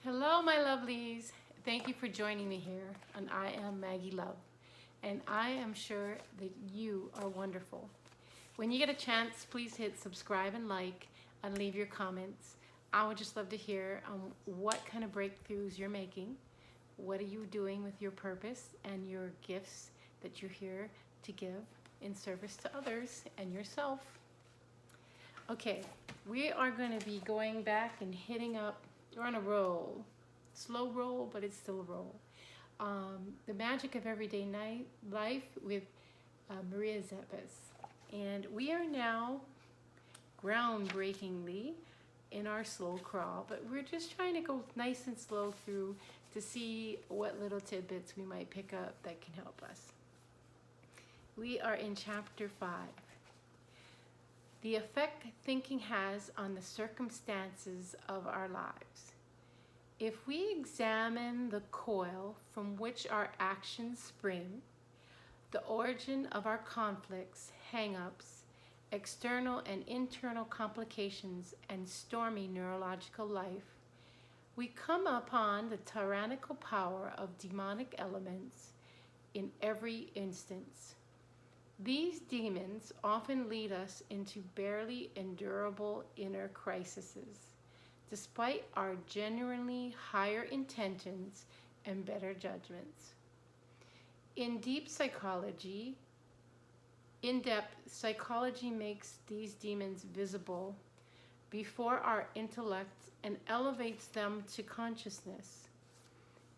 Hello, my lovelies. Thank you for joining me here. And I am Maggie Love. And I am sure that you are wonderful. When you get a chance, please hit subscribe and like and leave your comments. I would just love to hear what kind of breakthroughs you're making. What are you doing with your purpose and your gifts that you're here to give in service to others and yourself? Okay, we are going to be going back and hitting up. We're on a roll, slow roll, but it's still a roll. The magic of everyday night life with Maria Szepes, and we are now groundbreakingly in our slow crawl, but we're just trying to go nice and slow through to see what little tidbits we might pick up that can help us. We are in chapter 5. The effect thinking has on the circumstances of our lives. If we examine the coil from which our actions spring, the origin of our conflicts, hang-ups, external and internal complications, and stormy neurological life, we come upon the tyrannical power of demonic elements in every instance. These demons often lead us into barely endurable inner crises, despite our genuinely higher intentions and better judgments. In in-depth psychology makes these demons visible before our intellect and elevates them to consciousness.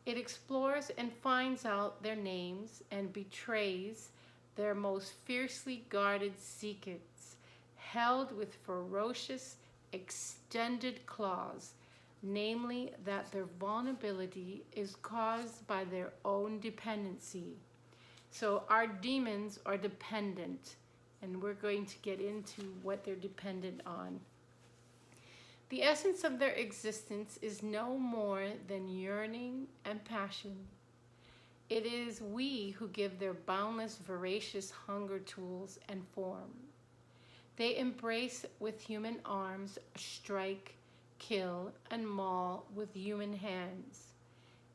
It explores and finds out their names and betrays their most fiercely guarded secrets, held with ferocious, extended claws, namely that their vulnerability is caused by their own dependency. So our demons are dependent, and we're going to get into what they're dependent on. The essence of their existence is no more than yearning and passion. It is we who give their boundless, voracious hunger tools and form. They embrace with human arms, strike, kill, and maul with human hands.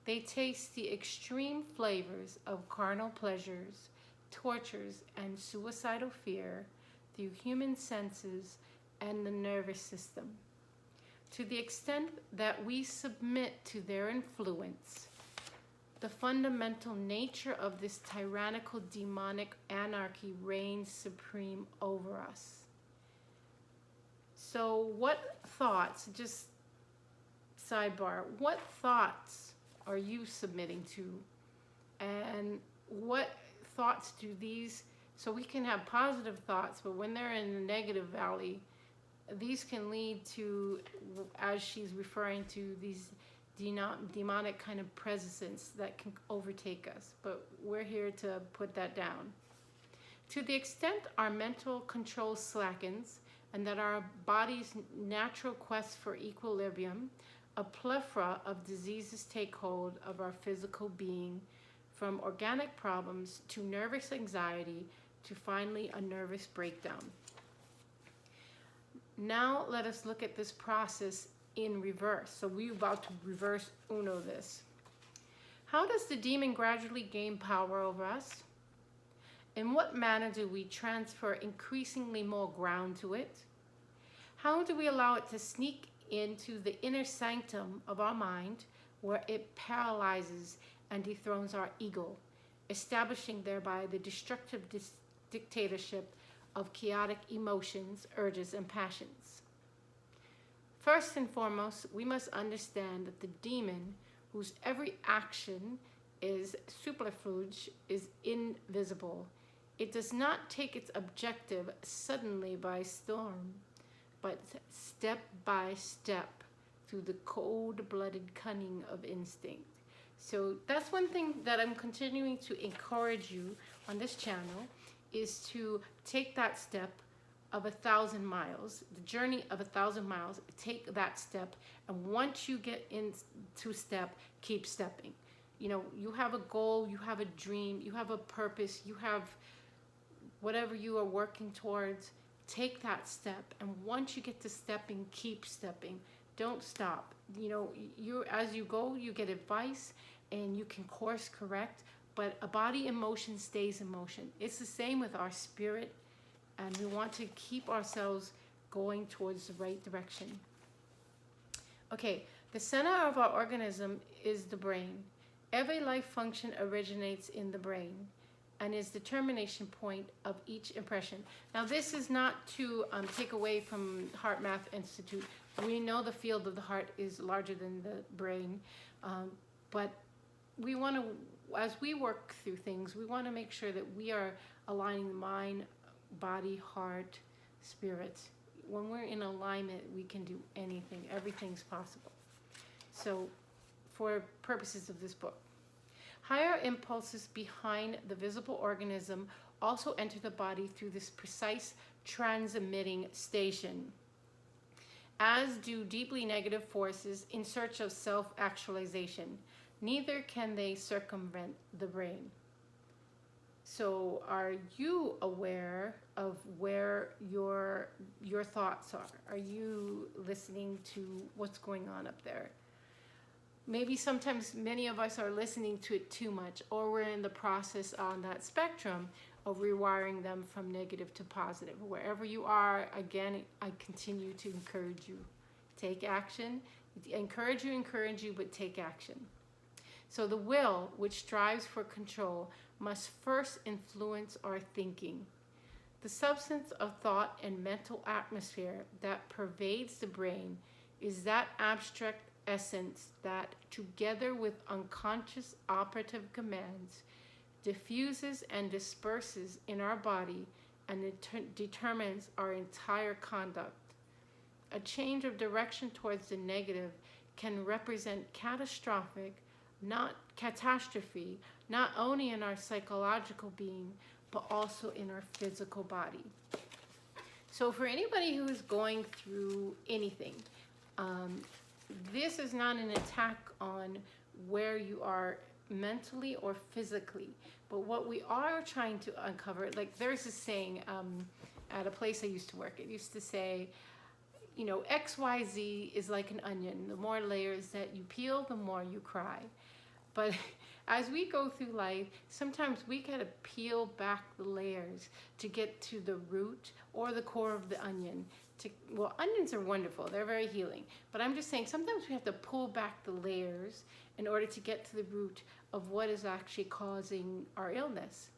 They taste the extreme flavors of carnal pleasures, tortures, and suicidal fear through human senses and the nervous system. To the extent that we submit to their influence, the fundamental nature of this tyrannical demonic anarchy reigns supreme over us. So what thoughts, just sidebar, what thoughts are you submitting to? And what thoughts do these, so we can have positive thoughts, but when they're in the negative valley, these can lead to, as she's referring to, these demonic kind of presence that can overtake us. But we're here to put that down. To the extent our mental control slackens and that our body's natural quest for equilibrium, a plethora of diseases take hold of our physical being, from organic problems to nervous anxiety to finally a nervous breakdown. Now let us look at this process in reverse. So we're about to reverse uno this. How does the demon gradually gain power over us? In what manner do we transfer increasingly more ground to it? How do we allow it to sneak into the inner sanctum of our mind, where it paralyzes and dethrones our ego, establishing thereby the destructive dictatorship of chaotic emotions, urges, and passions? First and foremost, we must understand that the demon, whose every action is superfuge, is invisible. It does not take its objective suddenly by storm, but step by step through the cold-blooded cunning of instinct. So that's one thing that I'm continuing to encourage you on this channel, is to take that step of 1,000 miles, the journey of 1,000 miles. Take that step, and once you get into step, keep stepping. You know, you have a goal, you have a dream, you have a purpose, you have whatever you are working towards. Take that step, and once you get to stepping, keep stepping. Don't stop. You know, as you go, you get advice and you can course correct, but a body in motion stays in motion. It's the same with our spirit, and we want to keep ourselves going towards the right direction. Okay, the center of our organism is the brain. Every life function originates in the brain and is the termination point of each impression. Now, this is not to take away from Heart Math Institute. We know the field of the heart is larger than the brain, but we want to, as we work through things, we want to make sure that we are aligning the mind, body, heart, spirit. When we're in alignment, we can do anything. Everything's possible. So, for purposes of this book, higher impulses behind the visible organism also enter the body through this precise transmitting station, as do deeply negative forces in search of self-actualization. Neither can they circumvent the brain. So are you aware of where your thoughts are? Are you listening to what's going on up there? Maybe sometimes many of us are listening to it too much, or we're in the process on that spectrum of rewiring them from negative to positive. Wherever you are, again, I continue to encourage you. Take action. Encourage you, but take action. So the will, which strives for control, must first influence our thinking. The substance of thought and mental atmosphere that pervades the brain is that abstract essence that, together with unconscious operative commands, diffuses and disperses in our body and determines our entire conduct. A change of direction towards the negative can represent catastrophe, not only in our psychological being, but also in our physical body. So for anybody who is going through anything, this is not an attack on where you are mentally or physically, but what we are trying to uncover, like there's a saying at a place I used to work, it used to say, XYZ is like an onion. The more layers that you peel, the more you cry. But as we go through life, sometimes we gotta peel back the layers to get to the root or the core of the onion. Well, onions are wonderful, they're very healing. But I'm just saying, sometimes we have to pull back the layers in order to get to the root of what is actually causing our illness.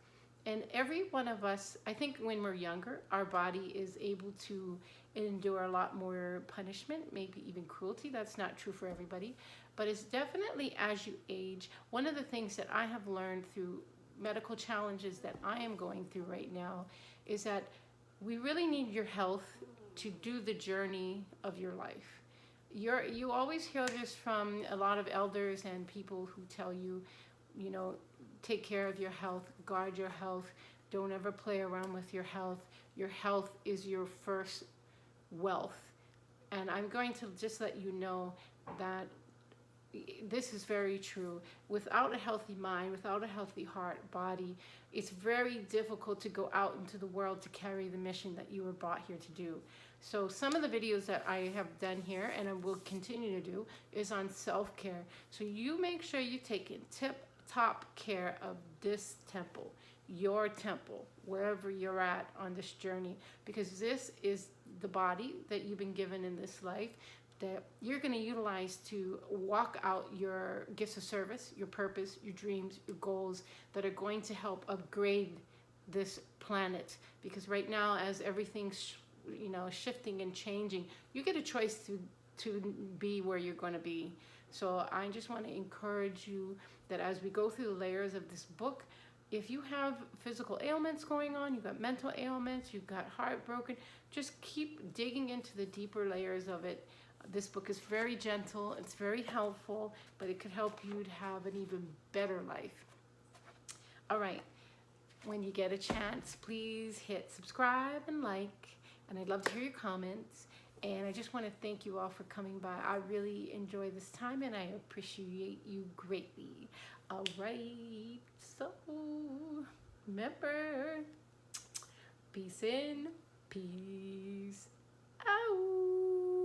And every one of us, I think when we're younger, our body is able to endure a lot more punishment, maybe even cruelty. That's not true for everybody. But it's definitely as you age, one of the things that I have learned through medical challenges that I am going through right now is that we really need your health to do the journey of your life. You always hear this from a lot of elders and people who tell you, take care of your health, guard your health, don't ever play around with your health. Your health is your first wealth. And I'm going to just let you know that this is very true. Without a healthy mind, without a healthy heart, body, it's very difficult to go out into the world to carry the mission that you were brought here to do. So some of the videos that I have done here, and I will continue to do, is on self-care. So you make sure you take tip-top care of this temple, your temple, wherever you're at on this journey, because this is the body that you've been given in this life that you're going to utilize to walk out your gifts of service, your purpose, your dreams, your goals that are going to help upgrade this planet. Because right now, as everything's shifting and changing, you get a choice to be where you're going to be. So I just want to encourage you that as we go through the layers of this book, if you have physical ailments going on, you've got mental ailments, you've got heartbroken, just keep digging into the deeper layers of it. This book is very gentle, it's very helpful, but it could help you to have an even better life. All right, when you get a chance, please hit subscribe and like, and I'd love to hear your comments. And I just want to thank you all for coming by. I really enjoy this time and I appreciate you greatly. All right, so remember, peace in, peace out.